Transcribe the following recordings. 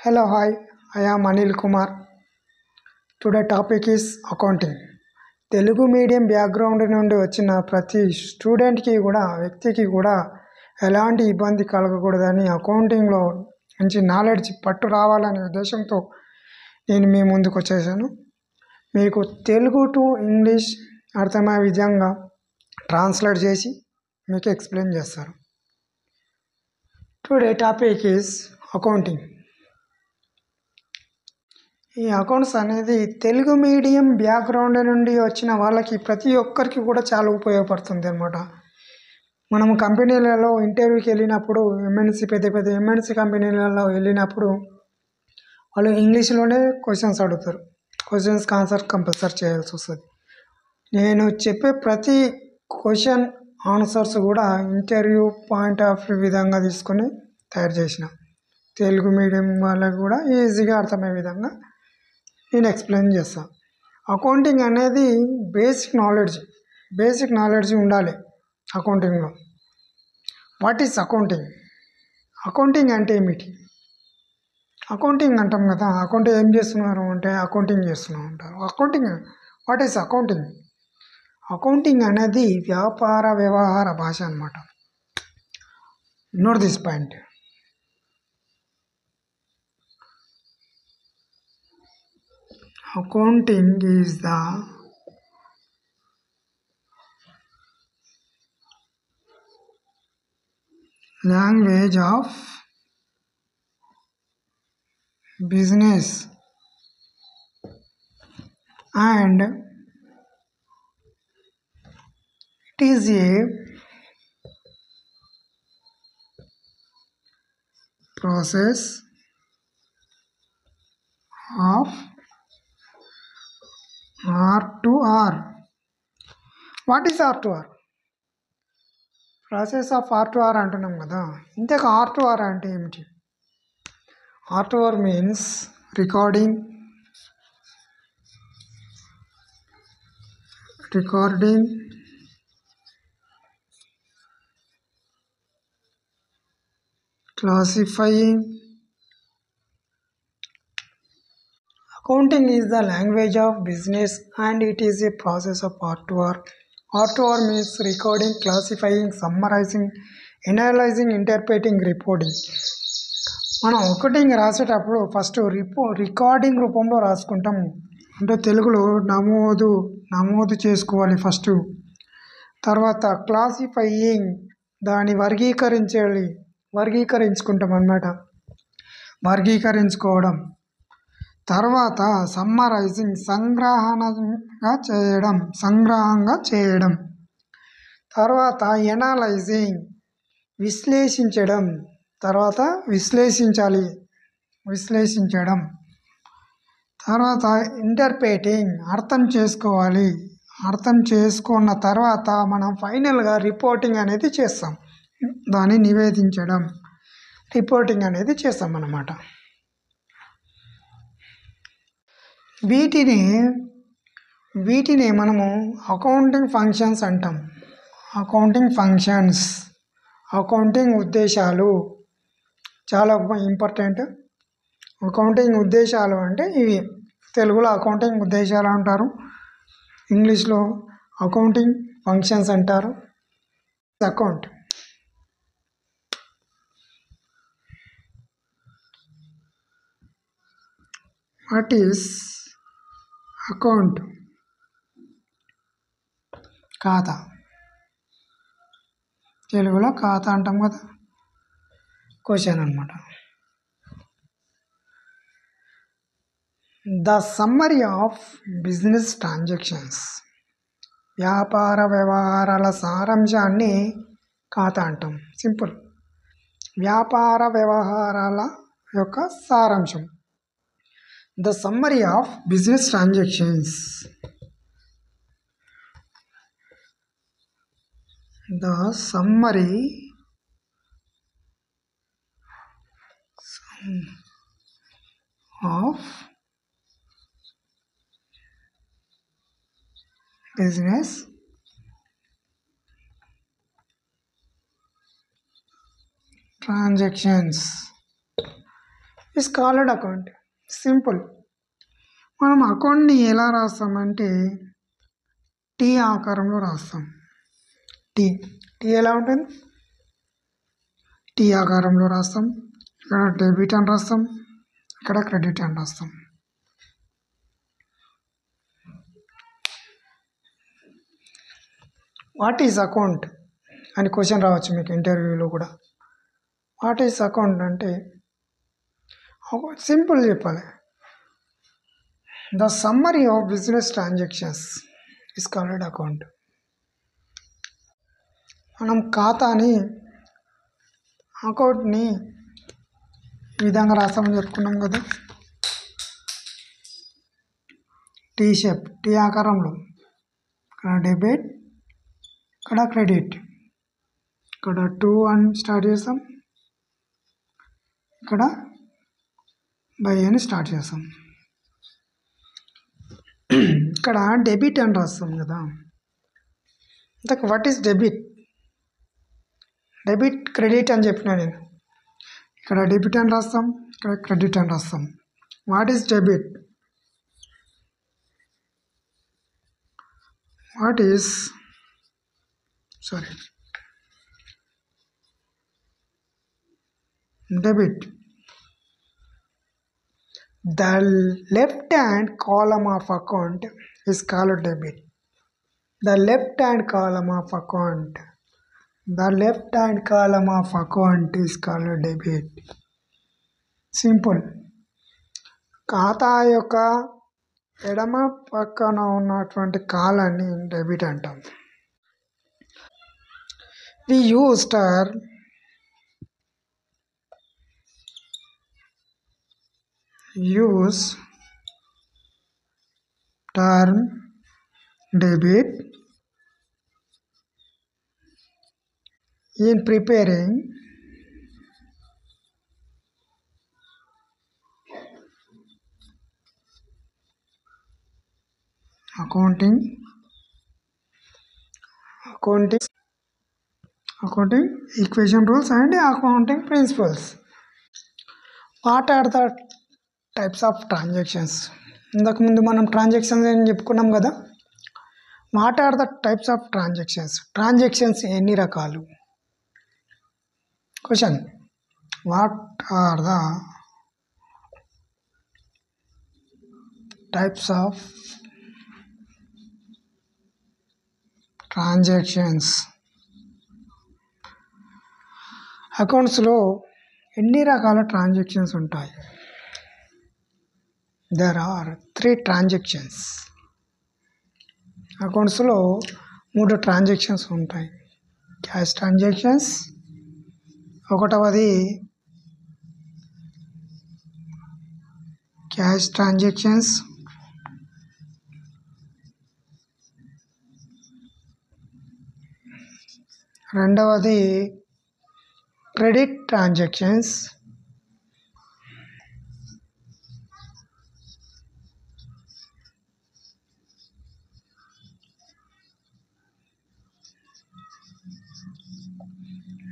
Hello, hi. I am Anil Kumar. Today topic is accounting. Telugu medium background నుండి వచ్చిన ప్రతి స్టూడెంట్కి కూడా వ్యక్తికి కూడా ఎలాంటి ఇబ్బంది కలగకూడదని అకౌంటింగ్లో మంచి నాలెడ్జ్ పట్టు రావాలనే ఉద్దేశంతో నేను మీ ముందుకు వచ్చేసాను. మీకు తెలుగు టు ఇంగ్లీష్ అర్థమయ్యే విధంగా ట్రాన్స్లేట్ చేసి మీకు ఎక్స్ప్లెయిన్ చేస్తారు. Today topic is accounting. ఈ అకౌంట్స్ అనేది తెలుగు మీడియం బ్యాక్గ్రౌండ్ నుండి వచ్చిన వాళ్ళకి ప్రతి ఒక్కరికి కూడా చాలా ఉపయోగపడుతుంది అన్నమాట. మనం కంపెనీలలో ఇంటర్వ్యూకి వెళ్ళినప్పుడు పెద్ద పెద్ద ఎంఎన్సి కంపెనీలలో వెళ్ళినప్పుడు వాళ్ళు ఇంగ్లీష్లోనే క్వశ్చన్స్ అడుగుతారు. క్వశ్చన్స్కి ఆన్సర్ కంపల్సరీ చేయాల్సి వస్తుంది. నేను చెప్పే ప్రతి క్వశ్చన్ ఆన్సర్స్ కూడా ఇంటర్వ్యూ పాయింట్ ఆఫ్ వ్యూ విధంగా తీసుకొని తయారు చేసిన తెలుగు మీడియం వాళ్ళకి కూడా ఈజీగా అర్థమయ్యే విధంగా నేను ఎక్స్ప్లెయిన్ చేస్తాను. అకౌంటింగ్ అనేది బేసిక్ నాలెడ్జ్ ఉండాలి అకౌంటింగ్లో. What is accounting? అకౌంటింగ్ అంటే ఏమిటి? అకౌంటింగ్ అంటాం కదా, అకౌంటింగ్ ఏం చేస్తున్నారు అంటే అకౌంటింగ్ చేస్తున్నాం అంటారు. Accounting what is accounting? Accounting అనేది వ్యాపార వ్యవహార భాష అన్నమాట. Note this point. Accounting is the language of business and it is a process of R to R. What is R to R? Process of R to R అంటున్నాం కదా, ఇంతకు R to R అంటే ఏమిటి? R to R means recording, classifying. Accounting is the language of business and it is a process of R to R. R to R means recording, classifying, summarizing, analyzing, interpreting, reporting. మనం accounting రాసేటప్పుడు first recording రూపంలో రాసుకుంటాం. అంటే తెలుగులో నమోదు చేసుకోవాలి first. తర్వాత classifying, దాన్ని వర్గీకరించుకుంటాం అన్నమాట, వర్గీకరించుకోవడం. తర్వాత సమ్మరైజింగ్, సంగ్రహంగా చేయడం. తర్వాత ఎనాలైజింగ్, విశ్లేషించడం. తర్వాత విశ్లేషించడం. తర్వాత ఇంటర్ప్రెటింగ్, అర్థం చేసుకోవాలి. అర్థం చేసుకున్న తర్వాత మనం ఫైనల్గా రిపోర్టింగ్ అనేది చేస్తాం, దాన్ని నివేదించడం, రిపోర్టింగ్ అనేది చేస్తాం అన్నమాట. వీటిని మనము అకౌంటింగ్ ఫంక్షన్స్ అంటాం. అకౌంటింగ్ ఉద్దేశాలు చాలా ఇంపార్టెంట్. అకౌంటింగ్ ఉద్దేశాలు అంటే ఇవి. తెలుగులో అకౌంటింగ్ ఉద్దేశాలు అంటారు, ఇంగ్లీష్లో అకౌంటింగ్ ఫంక్షన్స్ అంటారు. Account what is account? ఖాతా, తెలుగులో ఖాతా అంటాం కదా. క్వశ్చన్ అన్నమాట. The summary of business transactions, వ్యాపార వ్యవహారాల సారాంశాన్ని ఖాతా అంటాం. సింపుల్, వ్యాపార వ్యవహారాల యొక్క సారాంశం. The summary of business transactions, the summary of business transactions. Is called account. Simple. మనం అకౌంట్ని ఎలా రాస్తామంటే టీ ఆకారంలో రాస్తాం. టీ ఎలా ఉంటుంది? టీ ఆకారంలో రాస్తాం. ఇక్కడ డెబిట్ అని రాస్తాం, ఇక్కడ క్రెడిట్ అని రాస్తాం. వాట్ ఈజ్ అకౌంట్ అని క్వశ్చన్ రావచ్చు మీకు ఇంటర్వ్యూలో కూడా. వాట్ ఈజ్ అకౌంట్ అంటే సింపుల్ చెప్పాలి. The summary of business transactions is called account. మనం ఖాతాని అకౌంట్ని ఈ విధంగా రాస్తామని చెప్పుకున్నాం కదా. టీ షేప్, టీ ఆకారంలో. ఇక్కడ డెబిట్, ఇక్కడ క్రెడిట్, ఇక్కడ 2 అని స్టార్ట్ చేస్తాం, ఇక్కడ బై అని స్టార్ట్ చేస్తాం. ఇక్కడ డెబిట్ అని రాస్తాం కదా. ఇంతకు what is debit? Debit credit అని చెప్పినా నేను. ఇక్కడ డెబిట్ అని రాస్తాం, ఇక్కడ క్రెడిట్ అని రాస్తాం. What is debit? What is debit? The left hand column of account is called debit. The left hand column of account. The left hand column of account is called debit. Simple. ఖాతా యొక్క ఎడమ పక్కన ఉన్నటువంటి కాలాన్ని debit అంటాం. We use term debit in preparing accounting equation rules and accounting principles. What are the types of transactions? ఇంతకు ముందు మనం ట్రాన్సాక్షన్స్ అని చెప్పుకున్నాం కదా. What are the types of transactions? Transactions ఎన్ని రకాలు? Question. What are the types of transactions? అకౌంట్స్లో ఎన్ని రకాల ట్రాన్సాక్షన్స్ ఉంటాయి? There are 3 transactions. అకౌంట్స్లో 3 ట్రాన్సాక్షన్స్ ఉంటాయి. క్యాష్ ట్రాన్సాక్షన్స్, ఒకటవది క్యాష్ ట్రాన్సాక్షన్స్, రెండవది క్రెడిట్ ట్రాన్సాక్షన్స్,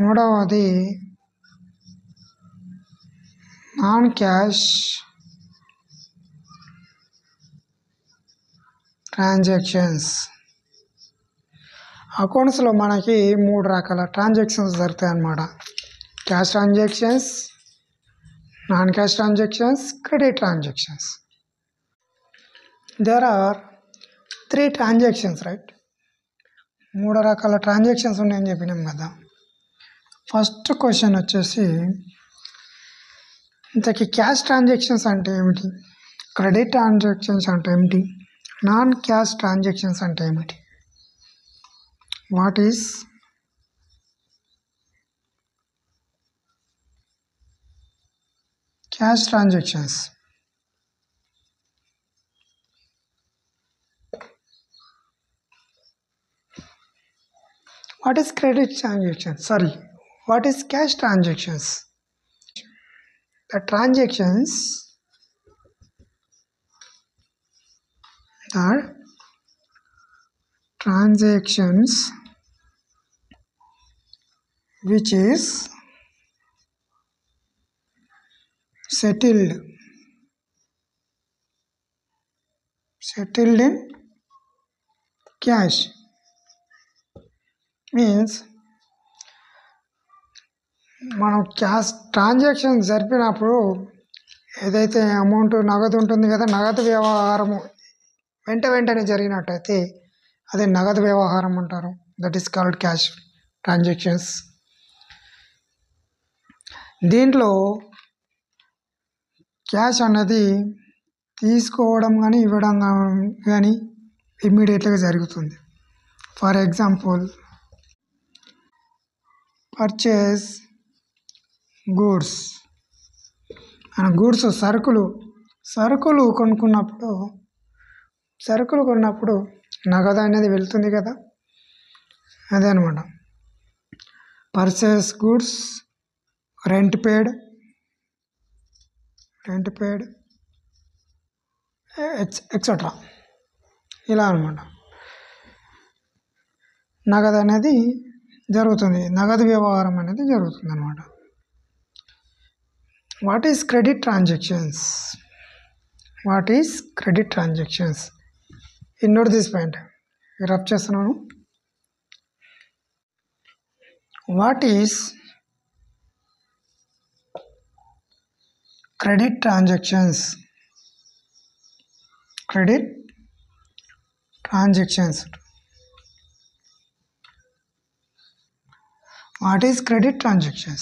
మూడవది నాన్ క్యాష్ ట్రాన్సాక్షన్స్. అకౌంట్స్లో మనకి 3 రకాల ట్రాన్సాక్షన్స్ జరుగుతాయి అన్నమాట. Cash transactions, non cash transactions, credit transactions. There are 3 transactions, right? 3 రకాల ట్రాన్సాక్షన్స్ ఉన్నాయని చెప్పినాం కదా. ఫస్ట్ క్వశ్చన్ వచ్చేసి, ఇంతకీ క్యాష్ ట్రాన్సాక్షన్స్ అంటే ఏమిటి? క్రెడిట్ ట్రాన్సాక్షన్స్ అంటే ఏమిటి? నాన్ క్యాష్ ట్రాన్సాక్షన్స్ అంటే ఏమిటి? What is cash transactions? What is credit transactions? Sorry, what is cash transactions? The transactions which is settled in cash means మనం క్యాష్ ట్రాన్సాక్షన్ జరిపినప్పుడు ఏదైతే అమౌంట్ నగదు ఉంటుంది కదా, నగదు వ్యవహారము వెంటనే జరిగినట్టయితే అదే నగదు వ్యవహారం అంటారు. That is called cash transactions. దీంట్లో క్యాష్ అన్నది తీసుకోవడం కానీ ఇవ్వడం కానీ ఇమ్మీడియట్గా జరుగుతుంది. For example, purchase goods. మన గూడ్స్ సరుకులు కొన్నప్పుడు నగదు అనేది వెళ్తుంది కదా, అదే అనమాట. పర్చేస్ గూడ్స్, రెంట్ పేడ్ ఎక్సెట్రా, ఇలా అనమాట. నగదు అనేది జరుగుతుంది, నగదు వ్యవహారం అనేది జరుగుతుంది అనమాట. What is credit transactions? Note this point, rub చేస్తున్నాను. What is credit transactions? What is credit transactions?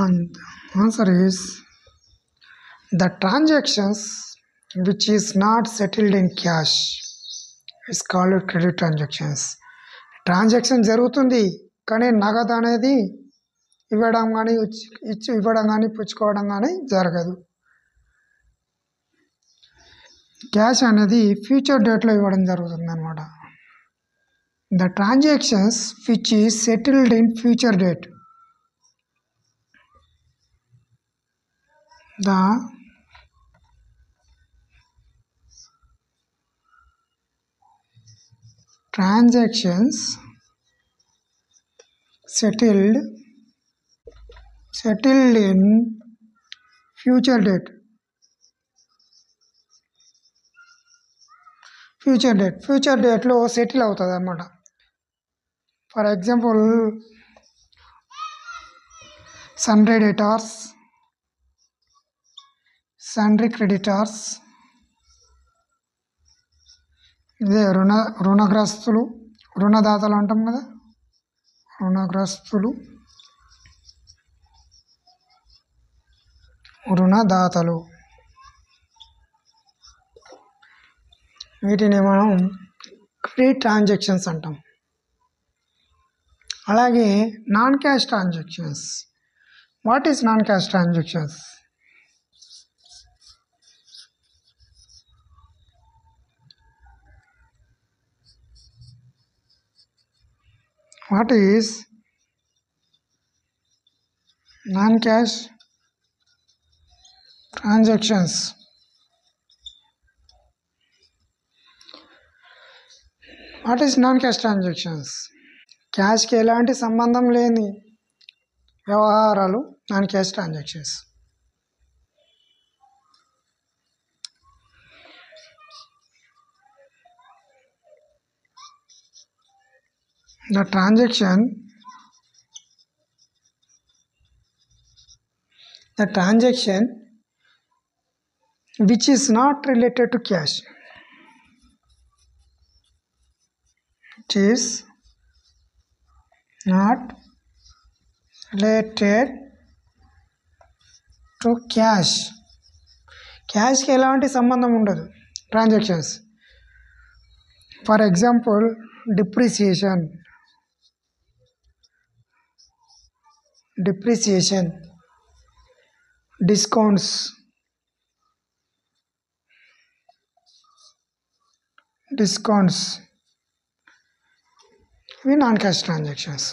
And the answer is the transactions which is not settled in cash is called credit transactions. Transaction జరుగుతుంది కానీ నగదు అనేది ఇవ్వడం కానీ పుచ్చుకోవడం కానీ జరగదు. Cash అనేది ఫ్యూచర్ డేట్లో ఇవ్వడం జరుగుతుంది అనమాట. The transactions which is settled in future date. The transactions settled in future date. Future డేట్లో సెటిల్ అవుతుంది అన్నమాట. For example, sundry debtors, sundry creditors, ఇదే రుణగ్రస్తులు, రుణదాతలు అంటాం కదా, రుణదాతలు, వీటిని మనం క్రెడిట్ ట్రాన్సాక్షన్స్ అంటాం. అలాగే non cash transactions. What is non cash transactions? What is non-cash transactions? What is non-cash transactions? క్యాష్కి ఎలాంటి సంబంధం లేని వ్యవహారాలు non cash transactions. The transaction which is not related to cash. It is not related to cash. క్యాష్కి ఎలాంటి సంబంధం ఉండదు transactions. For example, depreciation, discounts, ఇవి non cash transactions.